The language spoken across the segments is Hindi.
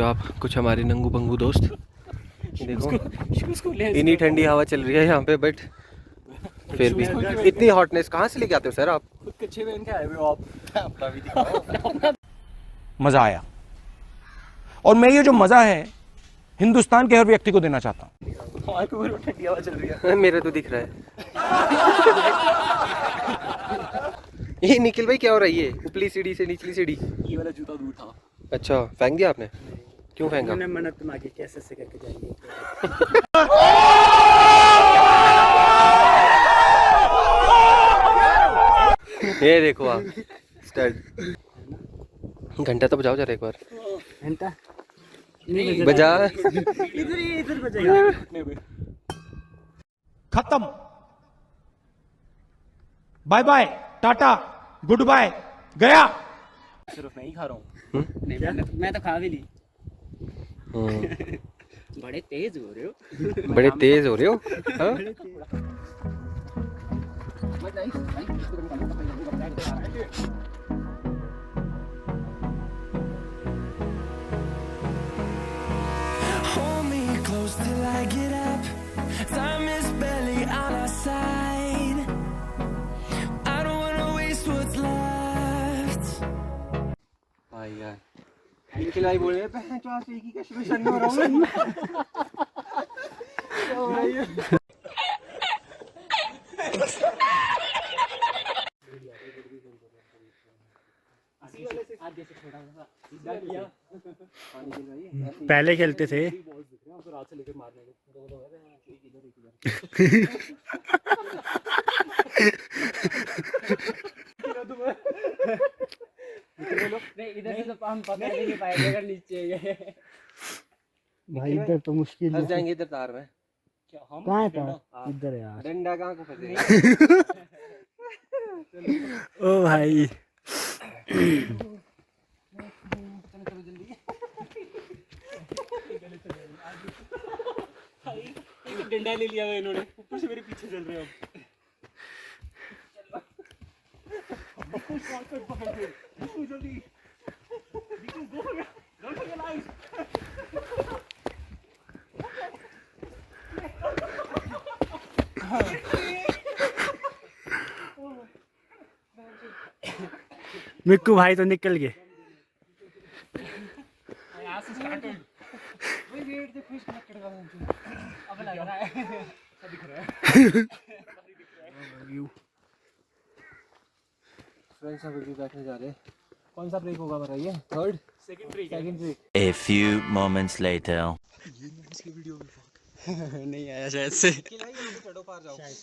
सकते हो आप कुछ हमारे नंगू पंगू दोस्त। देखो इतनी ठंडी हवा चल रही है यहाँ पे, बट फिर भी इतनी हॉटनेस कहाँ से लेके आते हो सर आप? खुद कच्छे पहन के आए हुए हो आप, अपना भी दिखाओ। मजा आया, और मैं ये जो मजा है हिंदुस्तान के हर व्यक्ति को देना चाहता हूँ। ठंडी हवा चल रही है, मेरे तो दिख रहा है। ये निखिल भाई क्या हो रहा है? ये ऊपरी सीढ़ी से निचली सीढ़ी, ये वाला जूता दूर था। अच्छा, फेंक दिया आपने? क्यों फेंका? मैंने मन्नत मांगी कैसे से करके जाएंगे। ये देखो आप स्टड। घंटा तो बजाओ जरा एक बार। घंटा बजा। इधर बजेगा। खत्म, बाय बाय, टाटा, गुड बाय, गया। सिर्फ मैं ही खा रहा हूँ। मैं तो खा भी ली। बड़े तेज हो रहे हो। बड़े तेज हो रहे हो। हाँ? Hold me close till I get up. Time is barely on our side. I don't wanna waste what's left. भाई यार, निखिल भाई बोल रहे हैं बहन चौथ एक ही कश्मीर सन हो रहा हूँ। पहले खेलते थे। इधर से तो हम पकड़ नहीं पाएंगे अगर नीचे गए। भाई इधर तो मुश्किल फंस जाएंगे इधर तार में। कहाँ है तार? इधर है यार। डंडा कहाँ को फंसेगा? ओ भाई डंडा ले लिया इन्होंने, ऊपर से मेरे पीछे चल रहे हो। मिक्कू भाई तो निकल गए। अब लग रहा है दिख रहा है। फ्रेंड्स अभी भी बैठने जा रहे हैं। कौन सा ब्रेक होगा बताइए? Third? Second break. A few moments later. नहीं आया शायद से। चढ़ो पार जाओ। मैं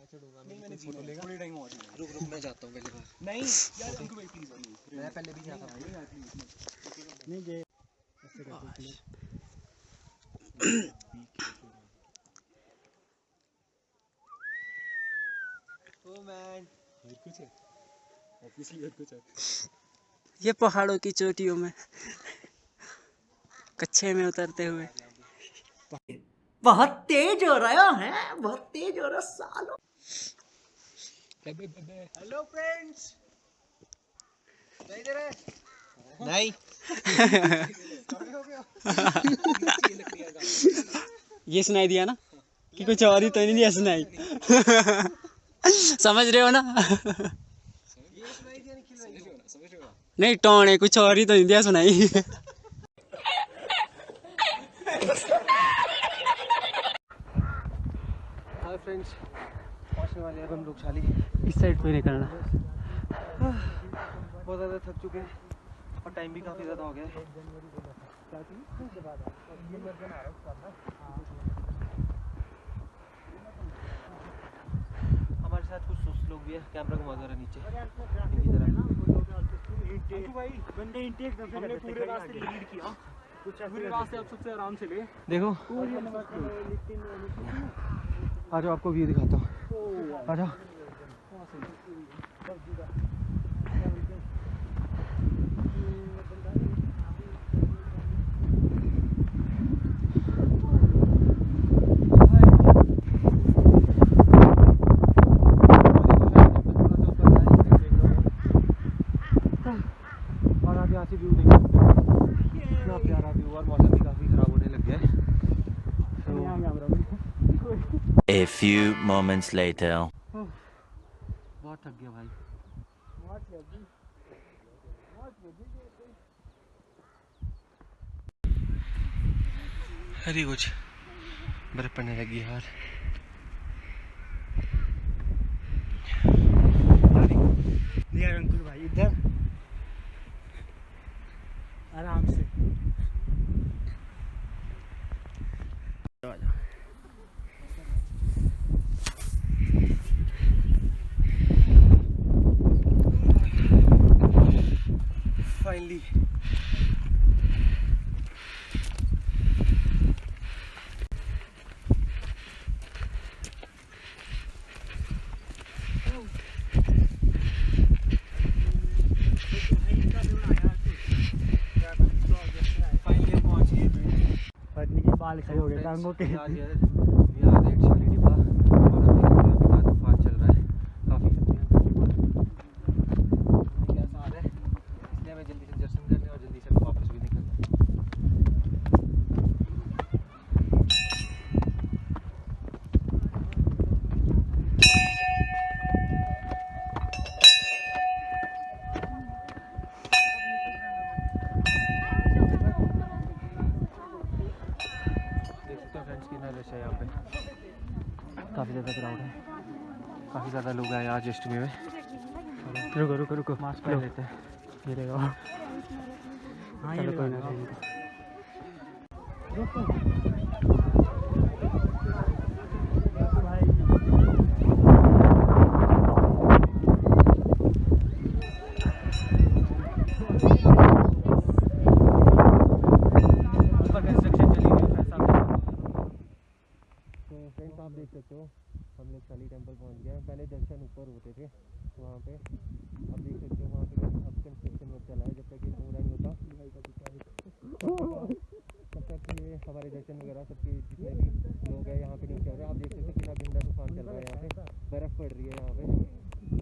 चढ़ूंगा, मैंने फोटो लेगा। थोड़ी टाइम और रुक मैं जाता हूं पहले। नहीं यार उनको भाई प्लीज, मैं पहले भी जाता हूं। नहीं गए ऐसे करते हैं। ओ मैन, कुछ है ऑब्वियसली कुछ है। ये पहाड़ों की चोटियों में कच्छे में उतरते हुए बहुत तेज हो रहा है, बहुत तेज हो रहा सालो। हेलो फ्रेंड्स, इधर है नहीं। ये सुनाई दिया ना कि कुछ और ही तो नहीं दिया सुनाई। समझ रहे हो ना? नहीं टोने कुछ और ही तो नहीं दिया सुनाई। हाय फ्रेंड्स, पहुंचने वाले हैं हम लोग शाली। इस साइड पे निकलना। बहुत ज़्यादा थक चुके हैं और टाइम भी काफ़ी ज़्यादा हो गया है। हमारे साथ कुछ सुस्त लोग भी है। कैमरा घुमा दो नीचे इनकी तरह। हमने पूरे रास्ते लीड किया, पूरे रास्ते आप सबसे आराम से ले। देखो आ जाओ, आपको व्यू दिखाता हूँ। आ जाओ। और आगे A few moments later. बहुत थक गया भाई। अरे कुछ बर्फ पड़ने लगी यार। अंकुर भाई इधर आराम से फाइनली पत्नी के बाल खड़े हो गए टांगों के। तूफान चल रहा है काफी। कैसा आ रहा है इसलिए हमें जल्दी से दर्शन करने और जल्दी से वापस भी निकलना है। देख सकते हो फ्रेंड्स कितना रश है यहाँ पे। काफ़ी ज़्यादा क्राउड है, काफ़ी ज़्यादा लोग आए आज अष्टमी में। रुको रुको रुको मास्क पहन लेते हैं। ये देखो। हाँ ये कोई ना फ्रेंड्स आप देख सकते हो हम लोग शाली टेम्पल पहुंच गए। पहले दर्शन ऊपर होते थे वहाँ पे, आप देख सकते हो वहाँ पे अब कंस्ट्रक्शन वर्क चला है। जब तक ये पूरा नहीं होता तब तक ये हमारे दर्शन वगैरह सबके जितने भी लोग हैं यहाँ पे नहीं चल रहे। आप देख सकते हो कितना गंदा तूफान चल रहा है यहाँ पे, बर्फ़ पड़ रही है यहाँ पे।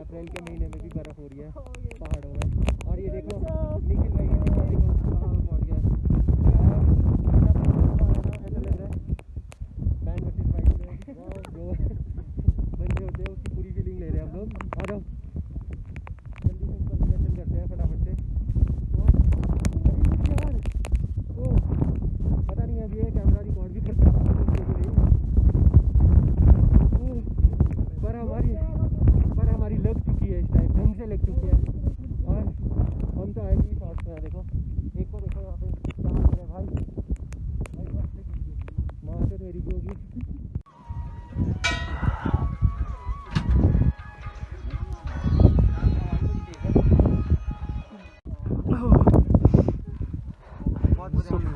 अप्रैल के महीने में भी बर्फ़ हो रही है पहाड़ों में। और ये देखो निखिल भाई देखो कहाँ पहुँच गया। ऐसा लग रहा है बैंड वर्सेस वाइड में जो बंदे होते हैं उसकी पूरी फीलिंग ले रहे हैं हम लोग। आ जाओ जल्दी से ऊपर दर्शन करते हैं फटाफट से। यार ओ पता नहीं अभी ये कैमरा रिकॉर्ड भी करता है पर हमारी लग चुकी है इस टाइम, ढंग से लग चुकी है। और हम तो आए भी शॉर्ट्स में। देखो एक को देखो यहाँ पे कहाँ पर है भाई, माँ तो मेरी की होगी।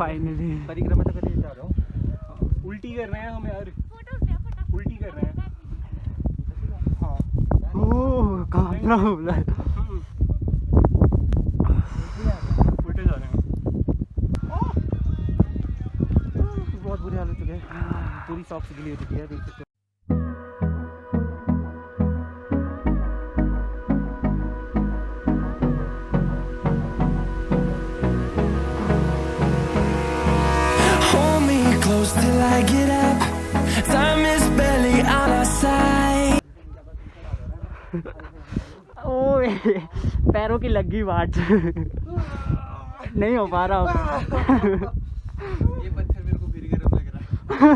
फाइनली परिक्रमा तो करके जा रहा हूँ। उल्टी कर रहे हैं हम यार, उल्टी कर रहे हैं। हाँ ओह कांपना हो रहा है। उल्टे जा रहे हैं। बहुत बुरी हाल हो चुकी है, पूरी सॉक्स गिली हो चुकी है, देख सकते हो। Hold me close till I get up. Time is barely on our side. ओए पैरों की लगी बात नहीं हो पा रहा। ये पत्थर मेरे को फिर गरम लग रहा है।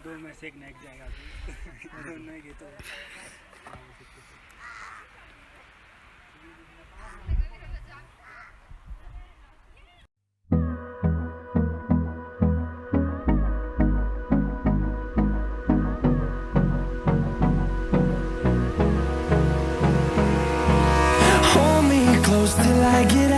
दो में से एक नेक जाएगा। दोनों ही तो Hold me close till I get